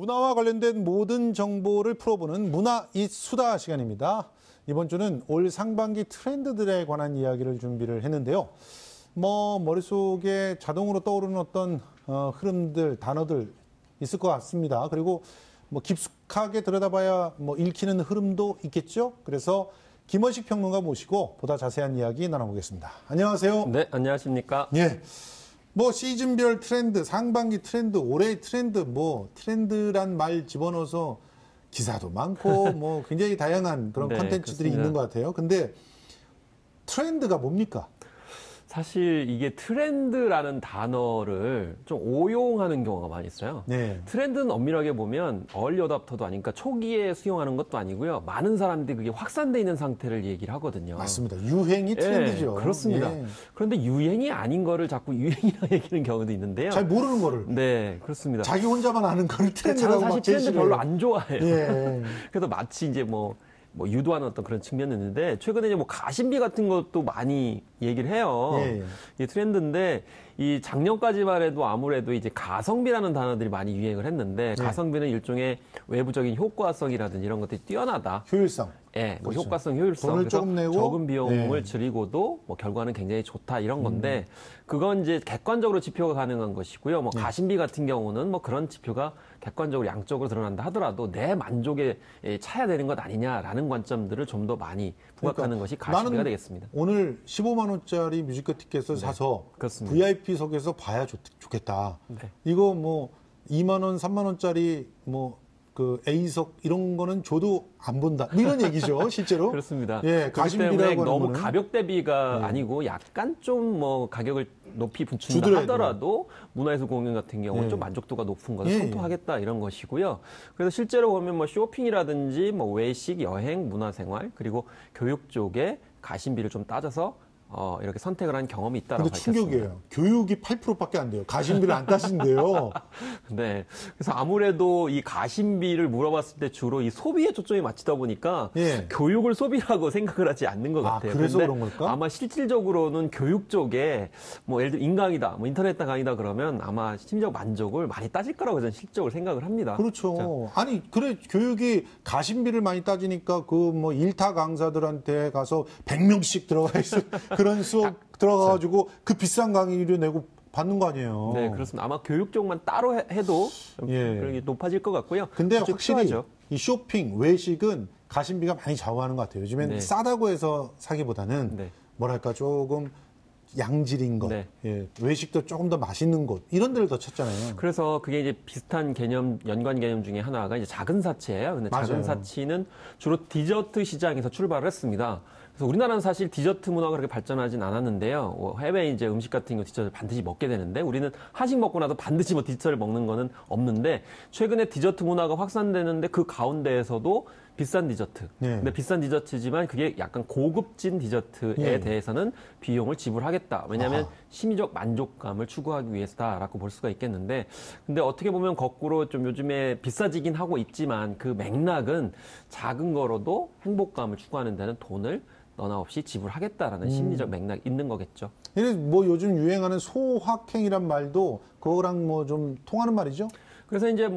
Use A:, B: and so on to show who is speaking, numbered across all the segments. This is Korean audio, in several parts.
A: 문화와 관련된 모든 정보를 풀어보는 문화 이수다 시간입니다. 이번 주는 올 상반기 트렌드들에 관한 이야기를 준비를 했는데요. 머릿속에 자동으로 떠오르는 어떤 흐름들, 단어들 있을 것 같습니다. 그리고 깊숙하게 들여다봐야 읽히는 흐름도 있겠죠. 그래서 김원식 평론가 모시고 보다 자세한 이야기 나눠보겠습니다. 안녕하세요.
B: 네, 안녕하십니까.
A: 예. 시즌별 트렌드, 상반기 트렌드, 올해의 트렌드, 트렌드란 말 집어넣어서 기사도 많고, 굉장히 다양한 그런 컨텐츠들이 있는 것 같아요. 근데 트렌드가 뭡니까?
B: 사실 이게 트렌드라는 단어를 좀 오용하는 경우가 많이 있어요.
A: 네.
B: 트렌드는 엄밀하게 보면 얼리 어답터도 아니니까 초기에 수용하는 것도 아니고요. 많은 사람들이 그게 확산돼 있는 상태를 얘기를 하거든요.
A: 맞습니다. 유행이 트렌드죠.
B: 네, 그렇습니다.
A: 예.
B: 그런데 유행이 아닌 거를 자꾸 유행이라 얘기하는 경우도 있는데요.
A: 잘 모르는 거를.
B: 네, 그렇습니다.
A: 자기 혼자만 아는 거를 트렌드라고
B: 저는 사실 트렌드 별로 안 좋아해요.
A: 예.
B: 그래서 마치 이제 유도하는 어떤 그런 측면이 있는데, 최근에 이제 가심비 같은 것도 많이 얘기를 해요.
A: 예.
B: 이게 트렌드인데, 이 작년까지만 해도 아무래도 이제 가성비라는 단어들이 많이 유행을 했는데,
A: 예.
B: 가성비는 일종의 외부적인 효과성이라든지 이런 것들이 뛰어나다.
A: 효율성.
B: 예,
A: 그렇죠.
B: 효과성, 효율성.
A: 돈을
B: 그래서
A: 조금 내고,
B: 적은 비용을
A: 예.
B: 줄이고도 결과는 굉장히 좋다 이런 건데, 그건 이제 객관적으로 지표가 가능한 것이고요. 가심비 같은 경우는 그런 지표가 객관적으로 양적으로 드러난다 하더라도 내 만족에 차야 되는 것 아니냐라는 관점들을 좀 더 많이 부각하는 것이 가심비가 되겠습니다.
A: 오늘 15만 원짜리 뮤지컬 티켓을 사서
B: 그렇습니다.
A: VIP석에서 봐야 좋겠다.
B: 네.
A: 이거 2만 원, 3만 원짜리 A석 이런 거는 줘도 안 본다. 이런 얘기죠, 실제로.
B: 그렇습니다.
A: 예,
B: 그렇기 때문에
A: 가심비라고
B: 너무
A: 하는
B: 가격 대비가
A: 네.
B: 아니고 약간 좀 가격을 높이 붙인다
A: 주더라도.
B: 하더라도 문화예술 공연 같은 경우는
A: 예.
B: 좀 만족도가 높은 것을
A: 예.
B: 선포하겠다 이런 것이고요. 그래서 실제로 보면 쇼핑이라든지 외식, 여행, 문화생활 그리고 교육 쪽에 가심비를 좀 따져서 이렇게 선택을 한 경험이 있다라고
A: 근데
B: 밝혔습니다.
A: 충격이에요. 교육이 8%밖에 안 돼요. 가심비를 안 따진대요.
B: 네. 그래서 아무래도 이 가심비를 물어봤을 때 주로 이 소비에 초점이 맞추다 보니까
A: 예.
B: 교육을 소비라고 생각을 하지 않는 것 같아요.
A: 그래서
B: 근데
A: 그런 걸까?
B: 아마 실질적으로는 교육 쪽에 예를 들어 인강이다, 인터넷 강의다 그러면 아마 심리적 만족을 많이 따질 거라고 저는 실적으로 생각을 합니다.
A: 그렇죠. 아니, 그래, 교육이 가심비를 많이 따지니까 일타 강사들한테 가서 100명씩 들어가 있어. 그런 수업 들어가가지고 그 비싼 강의료 내고 받는 거 아니에요.
B: 네, 그렇습니다. 아마 교육 쪽만 따로 해도
A: 예.
B: 그런 게 높아질 것 같고요.
A: 근데 확실히
B: 필요하죠.
A: 이 쇼핑, 외식은 가심비가 많이 좌우하는 것 같아요. 요즘엔
B: 네.
A: 싸다고 해서 사기보다는
B: 네.
A: 조금 양질인 것,
B: 네.
A: 예, 외식도 조금 더 맛있는 곳 이런 데를 더 찾잖아요.
B: 그래서 그게 이제 비슷한 개념, 연관 개념 중에 하나가 이제 작은 사치예요. 근데 작은
A: 맞아요.
B: 사치는 주로 디저트 시장에서 출발을 했습니다. 그래서 우리나라는 사실 디저트 문화가 그렇게 발전하진 않았는데요. 해외 이제 음식 같은 거 디저트를 반드시 먹게 되는데 우리는 한식 먹고 나도 반드시 디저트를 먹는 거는 없는데 최근에 디저트 문화가 확산되는데 그 가운데에서도 비싼 디저트.
A: 네.
B: 근데 비싼 디저트지만 그게 약간 고급진 디저트에
A: 네.
B: 대해서는 비용을 지불하겠다. 왜냐하면
A: 아하.
B: 심리적 만족감을 추구하기 위해서다라고 볼 수가 있겠는데, 근데 어떻게 보면 거꾸로 좀 요즘에 비싸지긴 하고 있지만 그 맥락은 작은 거로도 행복감을 추구하는 데는 돈을 너나 없이 지불하겠다라는 심리적 맥락이 있는 거겠죠.
A: 요즘 유행하는 소확행이란 말도 그거랑 좀 통하는 말이죠?
B: 그래서 이제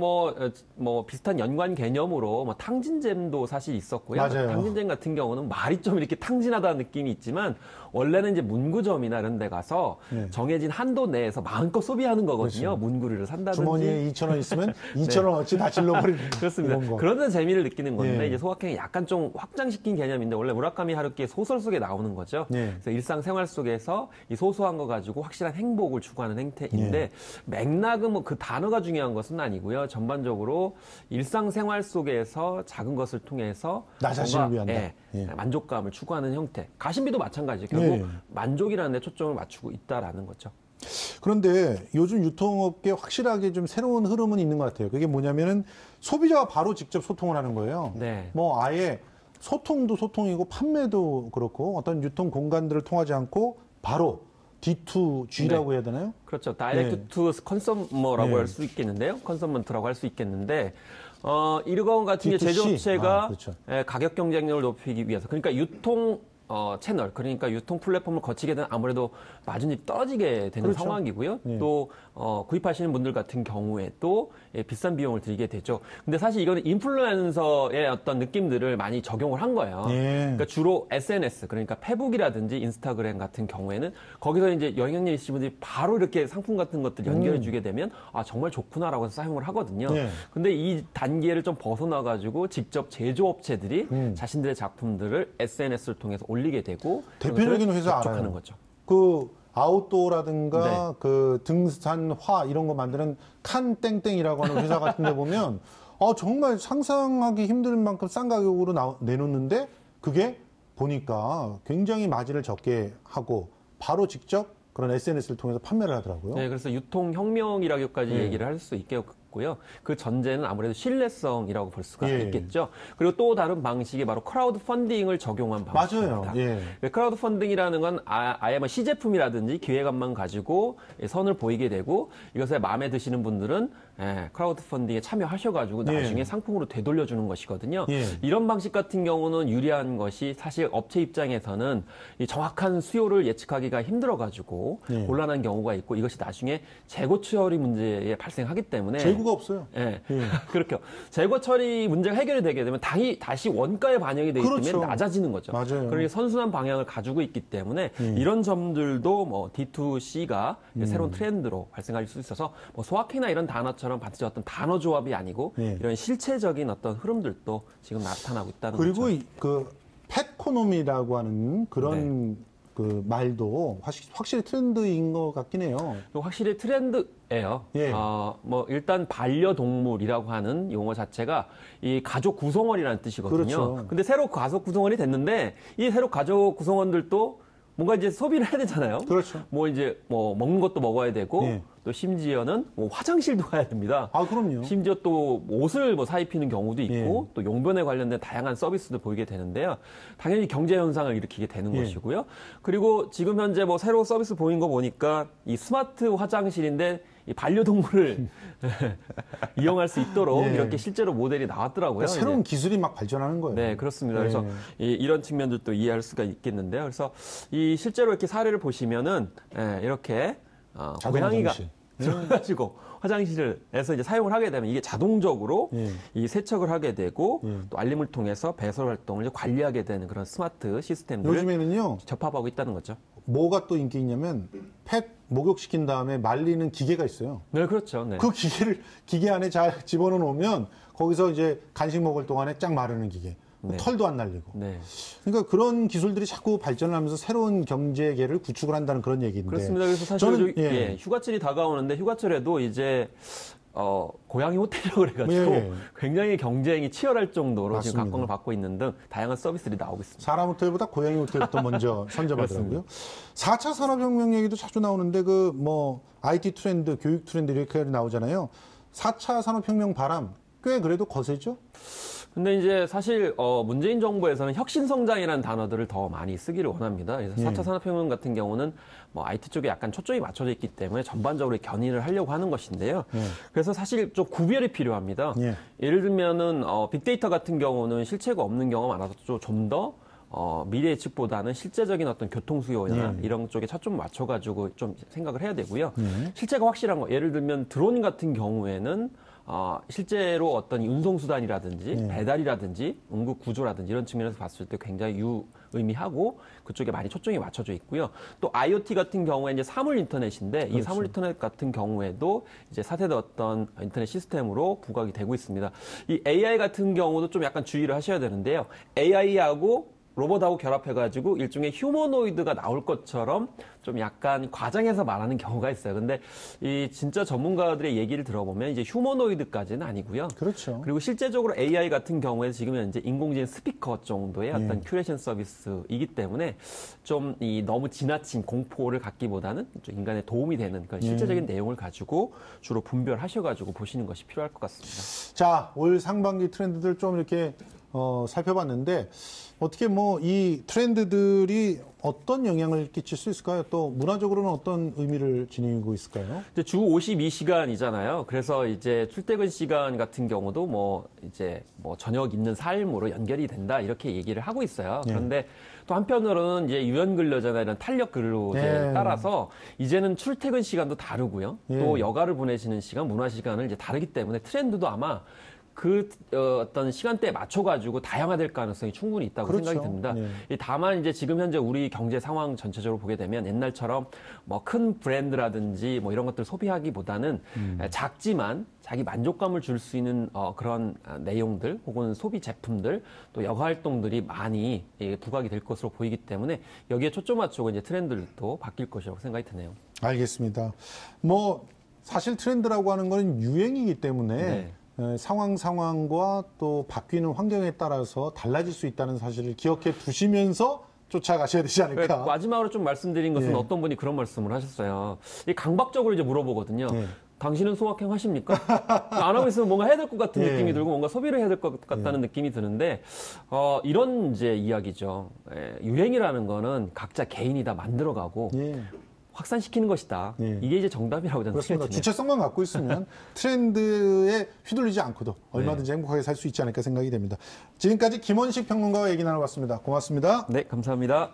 B: 비슷한 연관 개념으로 탕진잼도 사실 있었고요.
A: 맞아요.
B: 탕진잼 같은 경우는 말이 좀 이렇게 탕진하다는 느낌이 있지만 원래는 이제 문구점이나 이런 데 가서
A: 네.
B: 정해진 한도 내에서 마음껏 소비하는 거거든요.
A: 그렇죠.
B: 문구류를 산다든지.
A: 주머니에 2,000원 있으면 2,000원어치 다 질러버리는
B: 그렇습니다.
A: 이런 거.
B: 그런 데 재미를 느끼는 건데
A: 예.
B: 이제 소확행이 약간 좀 확장시킨 개념인데 원래 무라카미 하루키의 소설 속에 나오는 거죠.
A: 예.
B: 그래서 일상생활 속에서 이 소소한 거 가지고 확실한 행복을 추구하는 행태인데
A: 예.
B: 맥락은 그 단어가 중요한 것은 아니고요. 전반적으로 일상생활 속에서 작은 것을 통해서
A: 나 자신을 위한다. 예.
B: 만족감을 추구하는 형태. 가심비도 마찬가지죠. 결국
A: 예.
B: 만족이라는 데 초점을 맞추고 있다라는 거죠.
A: 그런데 요즘 유통업계 확실하게 좀 새로운 흐름은 있는 것 같아요. 그게 뭐냐면은 소비자와 바로 직접 소통을 하는 거예요.
B: 네.
A: 아예 소통도 소통이고 판매도 그렇고 어떤 유통 공간들을 통하지 않고 바로 D2G라고 해야 되나요?
B: 그렇죠. 다이렉트 투 컨서머라고
A: 네.
B: 할 수 있겠는데요. 컨서먼트라고 할 수 있겠는데 이런 같은 게
A: D2C?
B: 제조업체가
A: 그렇죠.
B: 가격 경쟁력을 높이기 위해서 그러니까 유통 채널, 그러니까 유통 플랫폼을 거치게 되면 아무래도 마진이 떨어지게 되는
A: 그렇죠.
B: 상황이고요.
A: 예.
B: 또 구입하시는 분들 같은 경우에 또 비싼 비용을 들이게 되죠. 근데 사실 이거는 인플루언서의 어떤 느낌들을 많이 적용을 한 거예요.
A: 예.
B: 그러니까 주로 SNS, 그러니까 페북이라든지 인스타그램 같은 경우에는 거기서 이제 영향력 있으신 분들이 바로 이렇게 상품 같은 것들 연결해 주게 되면 아, 정말 좋구나라고 해서 사용을 하거든요.
A: 예.
B: 근데 이 단계를 좀 벗어나 가지고 직접 제조업체들이 자신들의 작품들을 SNS를 통해서 올리게 되고
A: 대표적인 회사
B: 접촉하는
A: 알아요.
B: 거죠.
A: 그 아웃도어라든가
B: 네.
A: 그 등산화 이런 거 만드는 칸 땡땡이라고 하는 회사 같은 데 보면 정말 상상하기 힘든 만큼 싼 가격으로 내놓는데 그게 보니까 굉장히 마진을 적게 하고 바로 직접 그런 SNS를 통해서 판매를 하더라고요.
B: 네, 그래서 유통혁명이라고까지
A: 예.
B: 얘기를 할 수 있겠고요. 그 전제는 아무래도 신뢰성이라고 볼 수가
A: 예.
B: 있겠죠. 그리고 또 다른 방식이 바로 크라우드 펀딩을 적용한 방식입니다.
A: 맞아요. 예.
B: 크라우드 펀딩이라는 건 아예 뭐 시제품이라든지 기획안만 가지고 선을 보이게 되고 이것에 마음에 드시는 분들은 크라우드 펀딩에 참여하셔가지고 나중에
A: 예.
B: 상품으로 되돌려주는 것이거든요.
A: 예.
B: 이런 방식 같은 경우는 유리한 것이 사실 업체 입장에서는 이 정확한 수요를 예측하기가 힘들어가지고
A: 예.
B: 곤란한 경우가 있고 이것이 나중에 재고 처리 문제에 발생하기 때문에
A: 재고가 없어요.
B: 예.
A: 예.
B: 그렇게 재고 처리 문제가 해결이 되게 되면 다시 원가에 반영이 되기
A: 그렇죠.
B: 때문에 낮아지는 거죠.
A: 맞아요.
B: 그러니 선순환 방향을 가지고 있기 때문에 이런 점들도 뭐 D2C가 새로운 트렌드로 발생할 수 있어서 뭐 소확행이나 이런 단어처럼 반드시 어떤 단어 조합이 아니고
A: 예.
B: 이런 실체적인 어떤 흐름들도 지금 나타나고 있다는
A: 그리고
B: 거죠.
A: 그 펫코노미라고 하는 그런 그 말도 확실히 트렌드인 것 같긴 해요.
B: 확실히 트렌드예요.
A: 예.
B: 뭐 일단 반려동물이라고 하는 용어 자체가 이 가족 구성원이라는 뜻이거든요.
A: 그렇죠.
B: 근데 새로 가족 구성원이 됐는데 이 새로 가족 구성원들도 뭔가 이제 소비를 해야 되잖아요.
A: 그렇죠.
B: 뭐 이제 뭐 먹는 것도 먹어야 되고
A: 예.
B: 또 심지어는 뭐 화장실도 가야 됩니다.
A: 그럼요.
B: 심지어 또 옷을 뭐 사입히는 경우도 있고
A: 예.
B: 또 용변에 관련된 다양한 서비스도 보이게 되는데요. 당연히 경제 현상을 일으키게 되는
A: 예.
B: 것이고요. 그리고 지금 현재 뭐 새로 서비스 보인 거 보니까 이 스마트 화장실인데 이 반려동물을 이용할 수 있도록
A: 예.
B: 이렇게 실제로 모델이 나왔더라고요.
A: 그러니까 새로운
B: 이제.
A: 기술이 막 발전하는 거예요.
B: 네, 그렇습니다.
A: 예.
B: 그래서 이런 측면들도 이해할 수가 있겠는데요. 그래서 이 실제로 이렇게 사례를 보시면은 이렇게
A: 자동
B: 고양이가
A: 화장실.
B: 들어가지고 화장실에서 이제 사용을 하게 되면 이게 자동적으로
A: 예.
B: 이 세척을 하게 되고
A: 예.
B: 또 알림을 통해서 배설 활동을 이제 관리하게 되는 그런 스마트 시스템들을
A: 요즘에는요,
B: 접합하고 있다는 거죠.
A: 뭐가 또 인기 있냐면 펫 목욕시킨 다음에 말리는 기계가 있어요.
B: 네, 그렇죠. 네.
A: 그 기계 안에 잘 집어넣어 놓으면 거기서 이제 간식 먹을 동안에 쫙 마르는 기계.
B: 네.
A: 털도 안 날리고.
B: 네.
A: 그러니까 그런 기술들이 자꾸 발전을 하면서 새로운 경제계를 구축을 한다는 그런 얘기인데.
B: 그렇습니다. 그래서 사실
A: 저는,
B: 휴가철이 다가오는데 휴가철에도 이제 고양이 호텔이라고 그래가지고
A: 예.
B: 굉장히 경쟁이 치열할 정도로 지금
A: 맞습니다.
B: 각광을 받고 있는 등 다양한 서비스들이 나오고 있습니다.
A: 사람 호텔보다 고양이 호텔부터 먼저 선점하더라고요. 4차 산업혁명 얘기도 자주 나오는데 그 뭐 IT 트렌드, 교육 트렌드 이렇게 나오잖아요. 4차 산업혁명 바람 꽤 그래도 거세죠?
B: 근데 이제 사실 문재인 정부에서는 혁신성장이라는 단어들을 더 많이 쓰기를 원합니다. 그래서 4차 산업혁명 같은 경우는 뭐 IT 쪽에 약간 초점이 맞춰져 있기 때문에 전반적으로 견인을 하려고 하는 것인데요. 그래서 사실 좀 구별이 필요합니다.
A: 예.
B: 예를 들면은 빅데이터 같은 경우는 실체가 없는 경우가 많아서 좀 더 미래 예측보다는 실제적인 어떤 교통 수요나 이런 쪽에 초점 맞춰가지고 좀 생각을 해야 되고요. 실체가 확실한 거, 예를 들면 드론 같은 경우에는 실제로 어떤 운송수단이라든지 배달이라든지 응급 구조라든지 이런 측면에서 봤을 때 굉장히 유의미하고 그쪽에 많이 초점이 맞춰져 있고요. 또 IoT 같은 경우에 이제 사물 인터넷인데 이 사물 인터넷 같은 경우에도 이제 4세대 어떤 인터넷 시스템으로 부각이 되고 있습니다. 이 AI 같은 경우도 좀 약간 주의를 하셔야 되는데요. AI하고 로봇하고 결합해가지고 일종의 휴머노이드가 나올 것처럼 좀 약간 과장해서 말하는 경우가 있어요. 근데 이 진짜 전문가들의 얘기를 들어보면 이제 휴머노이드까지는 아니고요.
A: 그렇죠.
B: 그리고 실제적으로 AI 같은 경우에 지금 현재 인공지능 스피커 정도의 어떤 큐레이션 서비스이기 때문에 좀 이 너무 지나친 공포를 갖기보다는 좀 인간의 도움이 되는 그런 실제적인 내용을 가지고 주로 분별하셔가지고 보시는 것이 필요할 것 같습니다.
A: 자, 올 상반기 트렌드들 좀 이렇게 살펴봤는데 어떻게 뭐 이 트렌드들이 어떤 영향을 끼칠 수 있을까요? 또 문화적으로는 어떤 의미를 지니고 있을까요?
B: 이제 주 52시간이잖아요. 그래서 이제 출퇴근 시간 같은 경우도 뭐 이제 뭐 저녁 있는 삶으로 연결이 된다 이렇게 얘기를 하고 있어요. 그런데 또 한편으로는 이제 유연 근로자나 이런 탄력 근로제에 따라서 이제는 출퇴근 시간도 다르고요. 또 여가를 보내시는 시간, 문화 시간을 이제 다르기 때문에 트렌드도 아마 그 어떤 시간대에 맞춰가지고 다양화될 가능성이 충분히 있다고
A: 그렇죠.
B: 생각이 듭니다. 다만 이제 지금 현재 우리 경제 상황 전체적으로 보게 되면 옛날처럼 뭐 큰 브랜드라든지 뭐 이런 것들 소비하기보다는 작지만 자기 만족감을 줄 수 있는 그런 내용들 혹은 소비 제품들 또 여가 활동들이 많이 부각이 될 것으로 보이기 때문에 여기에 초점 맞추고 이제 트렌드들도 바뀔 것이라고 생각이 드네요.
A: 알겠습니다. 뭐 사실 트렌드라고 하는 건 유행이기 때문에
B: 네.
A: 상황과 또 바뀌는 환경에 따라서 달라질 수 있다는 사실을 기억해 두시면서 쫓아가셔야 되지 않을까.
B: 마지막으로 좀 말씀드린 것은 어떤 분이 그런 말씀을 하셨어요. 이 강박적으로 이제 물어보거든요. 당신은 소확행 하십니까? 안 하고 있으면 뭔가 해야 될 것 같은 느낌이 들고 뭔가 소비를 해야 될 것 같다는 느낌이 드는데 이런 이제 이야기죠. 유행이라는 거는 각자 개인이 다 만들어가고 확산시키는 것이다. 이게 이제 정답이라고 저는
A: 그렇습니다.
B: 생각해요.
A: 주체성만 갖고 있으면 트렌드에 휘둘리지 않고도 얼마든지 행복하게 살 수 있지 않을까 생각이 됩니다. 지금까지 김원식 평론가와 얘기 나눠봤습니다. 고맙습니다.
B: 네, 감사합니다.